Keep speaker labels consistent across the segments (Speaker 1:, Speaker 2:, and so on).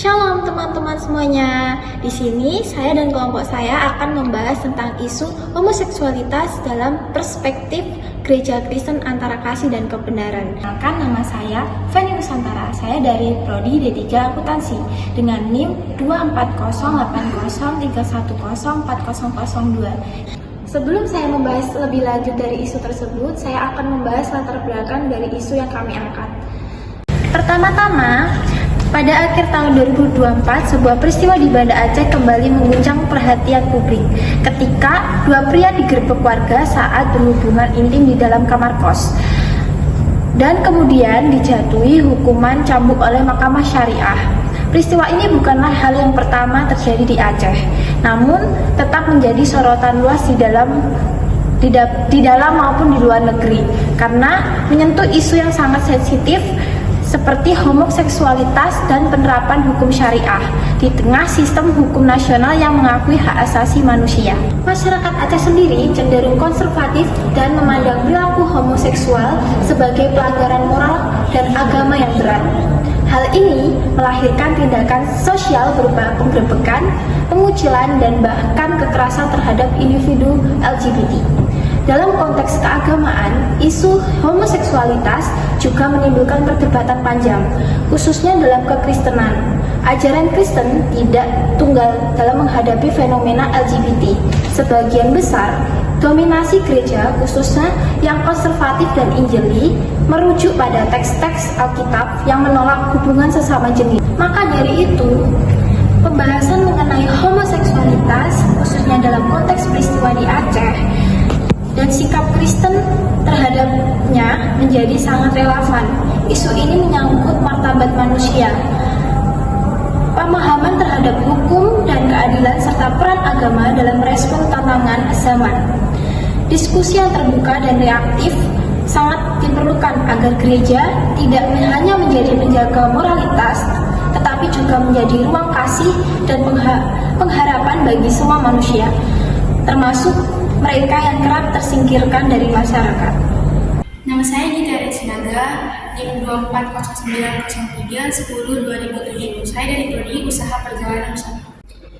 Speaker 1: Shalom teman-teman semuanya. Di sini saya dan kelompok saya akan membahas tentang isu homoseksualitas dalam perspektif Gereja Kristen Antara Kasih dan Kebenaran. Kenalkan, nama saya Feni Nusantara. Saya dari Prodi D3 Akuntansi dengan NIM 2408031040002. Sebelum saya membahas lebih lanjut dari isu tersebut, saya akan membahas latar belakang dari isu yang kami angkat. Pertama-tama, pada akhir tahun 2024, sebuah peristiwa di Banda Aceh kembali mengguncang perhatian publik ketika dua pria digerebek warga saat berhubungan intim di dalam kamar kos dan kemudian dijatuhi hukuman cambuk oleh Mahkamah Syariah. Peristiwa ini bukanlah hal yang pertama terjadi di Aceh, namun tetap menjadi sorotan luas di dalam maupun di luar negeri karena menyentuh isu yang sangat sensitif seperti homoseksualitas dan penerapan hukum syariah di tengah sistem hukum nasional yang mengakui hak asasi manusia. Masyarakat Aceh sendiri cenderung konservatif dan memandang perilaku homoseksual sebagai pelanggaran moral dan agama yang berat. Hal ini melahirkan tindakan sosial berupa penggerebekan, pengucilan, dan bahkan kekerasan terhadap individu LGBT. Dalam konteks keagamaan, isu homoseksualitas juga menimbulkan perdebatan panjang, khususnya dalam kekristenan. Ajaran Kristen tidak tunggal dalam menghadapi fenomena LGBT. Sebagian besar, dominasi gereja, khususnya yang konservatif dan injili, merujuk pada teks-teks Alkitab yang menolak hubungan sesama jenis. Maka dari itu, pembahasan mengenai homoseksualitas, khususnya dalam konteks peristiwa di Aceh, dan sikap Kristen terhadapnya menjadi sangat relevan. Isu ini menyangkut martabat manusia, pemahaman terhadap hukum dan keadilan, serta peran agama dalam merespon tantangan zaman. Diskusi yang terbuka dan reaktif sangat diperlukan agar gereja tidak hanya menjadi penjaga moralitas, tetapi juga menjadi ruang kasih dan pengharapan bagi semua manusia, termasuk mereka yang kerap tersingkirkan dari masyarakat.
Speaker 2: Nama saya Nida Sinaga, NIM 2400310-2007. Saya dari Prodi Usaha Perjalanan Usaha.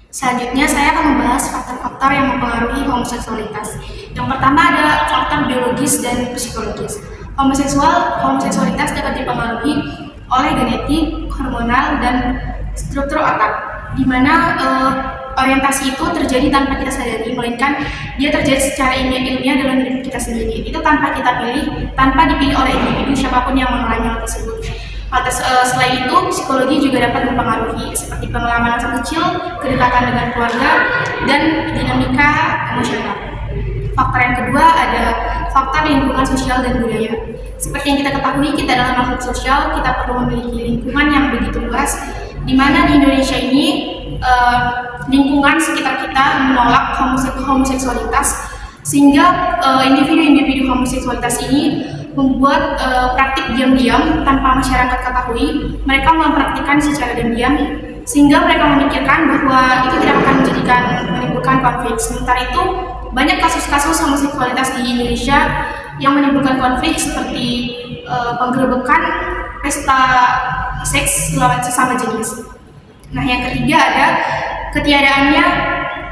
Speaker 2: Selanjutnya saya akan membahas faktor-faktor yang mempengaruhi homoseksualitas. Yang pertama ada faktor biologis dan psikologis. Homoseksualitas dapat dipengaruhi oleh genetik, hormonal, dan struktur otak, di mana orientasi itu terjadi tanpa kita sadari, melainkan dia terjadi secara ilmiah dalam hidup kita sendiri. Itu tanpa kita pilih, tanpa dipilih oleh individu siapapun yang mengalami hal tersebut. Selain itu, psikologi juga dapat mempengaruhi, seperti pengalaman masa kecil, kedekatan dengan keluarga, dan dinamika emosional. Faktor yang kedua ada faktor lingkungan sosial dan budaya. Seperti yang kita ketahui, kita adalah makhluk sosial, kita perlu memiliki lingkungan yang begitu luas, di mana di Indonesia ini lingkungan sekitar kita menolak homoseksualitas, sehingga individu-individu homoseksualitas ini membuat praktik diam-diam tanpa masyarakat ketahui. Mereka mempraktikkan secara diam-diam, sehingga mereka memikirkan bahwa itu tidak akan menimbulkan konflik. Sementara itu, banyak kasus-kasus homoseksualitas di Indonesia yang menimbulkan konflik, seperti penggerebekan, pesta seks lawan sesama jenis. Nah, yang ketiga ada ketiadaannya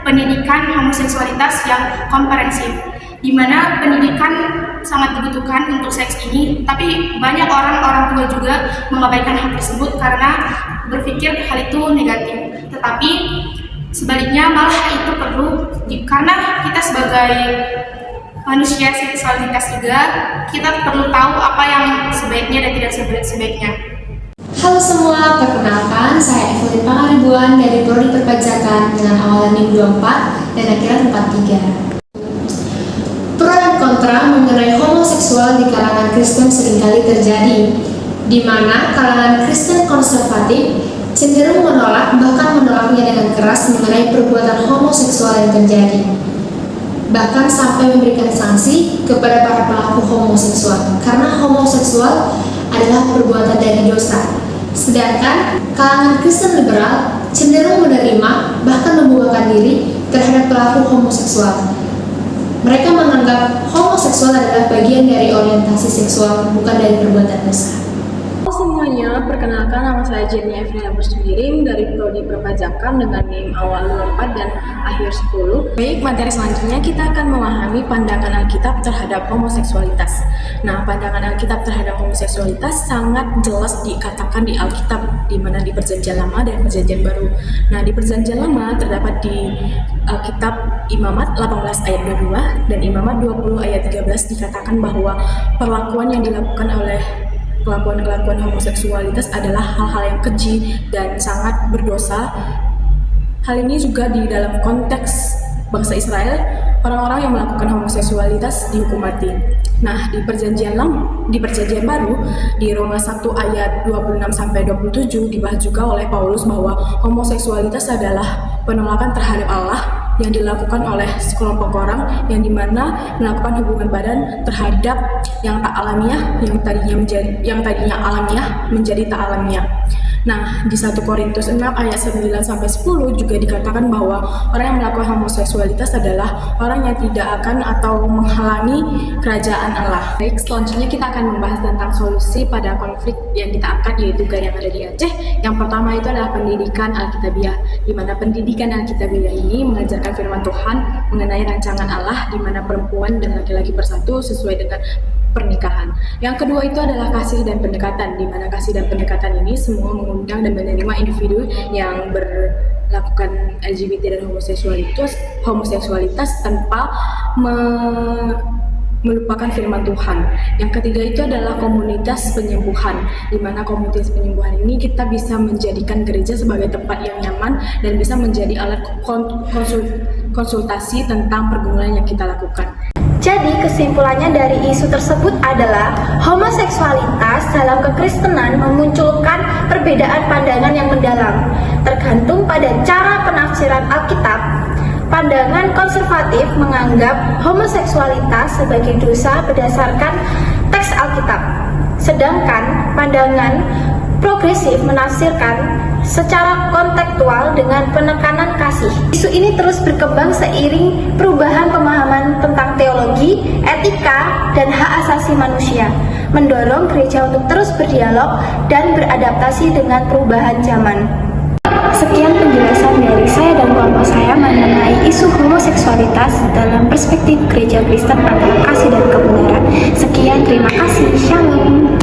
Speaker 2: pendidikan homoseksualitas yang komprehensif, di mana pendidikan sangat dibutuhkan untuk seks ini, tapi banyak orang tua juga mengabaikan hal tersebut karena berpikir hal itu negatif. Tetapi sebaliknya malah itu perlu, karena kita sebagai manusia seksualitas juga, kita perlu tahu apa yang sebaiknya dan tidak sebaiknya.
Speaker 3: Halo semua, perkenalkan saya Evelyn Pangaribuan dari Prodi Perpajakan dengan awalan NIM 24 dan akhiran 43. Pro dan kontra mengenai homoseksual di kalangan Kristen seringkali terjadi, di mana kalangan Kristen konservatif cenderung menolak, bahkan menolaknya dengan keras mengenai perbuatan homoseksual yang terjadi, bahkan sampai memberikan sanksi kepada para pelaku homoseksual karena homoseksual adalah perbuatan dari dosa. Sedangkan kalangan Kristen liberal cenderung menerima, bahkan membukakan diri terhadap pelaku homoseksual. Mereka menganggap homoseksual adalah bagian dari orientasi seksual, bukan dari perbuatan dosa.
Speaker 1: Halo semuanya,
Speaker 4: semua, perkenalkan nama saya Jenny Evelina Bersumiring dari Prodi Perpajakan dengan NIM awal 24 dan akhir 10. Baik, materi selanjutnya kita akan memahami pandangan Alkitab terhadap homoseksualitas. Nah, pandangan Alkitab terhadap homoseksualitas sangat jelas dikatakan di Alkitab, di mana di Perjanjian Lama dan Perjanjian Baru. Nah, di Perjanjian Lama terdapat di Alkitab Imamat 18 ayat 22 dan Imamat 20 ayat 13 dikatakan bahwa perlakuan yang dilakukan oleh kelakuan homoseksualitas adalah hal-hal yang keji dan sangat berdosa. Hal ini juga di dalam konteks bangsa Israel, orang-orang yang melakukan homoseksualitas dihukum mati. Nah, di Perjanjian Baru, di Roma 1 ayat 26-27 dibahas juga oleh Paulus bahwa homoseksualitas adalah penolakan terhadap Allah yang dilakukan oleh sekelompok orang yang dimana melakukan hubungan badan terhadap yang tak alamiah, yang tadinya alamiah menjadi tak alamiah. Nah, di 1 Korintus 6 ayat 9-10 juga dikatakan bahwa orang yang melakukan homoseksualitas adalah orang yang tidak akan atau menghalangi kerajaan Allah. Baik, selanjutnya kita akan membahas tentang solusi pada konflik yang kita angkat, yaitu yang ada di Aceh. Yang pertama itu adalah pendidikan Alkitabiah, di mana pendidikan Alkitabiah ini mengajarkan firman Tuhan mengenai rancangan Allah, di mana perempuan dan laki-laki bersatu sesuai dengan pernikahan. Yang kedua itu adalah kasih dan pendekatan, di mana kasih dan pendekatan ini semua mengundang dan menerima individu yang melakukan LGBT dan homoseksualitas tanpa melupakan firman Tuhan. Yang ketiga itu adalah komunitas penyembuhan, di mana komunitas penyembuhan ini kita bisa menjadikan gereja sebagai tempat yang nyaman dan bisa menjadi alat konsultasi tentang pergumulan yang kita lakukan.
Speaker 1: Jadi kesimpulannya dari isu tersebut adalah homoseksualitas dalam kekristenan memunculkan perbedaan pandangan yang mendalam. Tergantung pada cara penafsiran Alkitab, pandangan konservatif menganggap homoseksualitas sebagai dosa berdasarkan teks Alkitab. Sedangkan pandangan progresif menafsirkan secara kontekstual dengan penekanan kasih. Isu ini terus berkembang seiring perubahan pemahaman tentang teologi, etika, dan hak asasi manusia, mendorong gereja untuk terus berdialog dan beradaptasi dengan perubahan zaman. Sekian penjelasan dari saya dan kelompok saya mengenai isu homoseksualitas dalam perspektif gereja Kristen antara kasih dan kebenaran. Sekian, terima kasih. Shalom.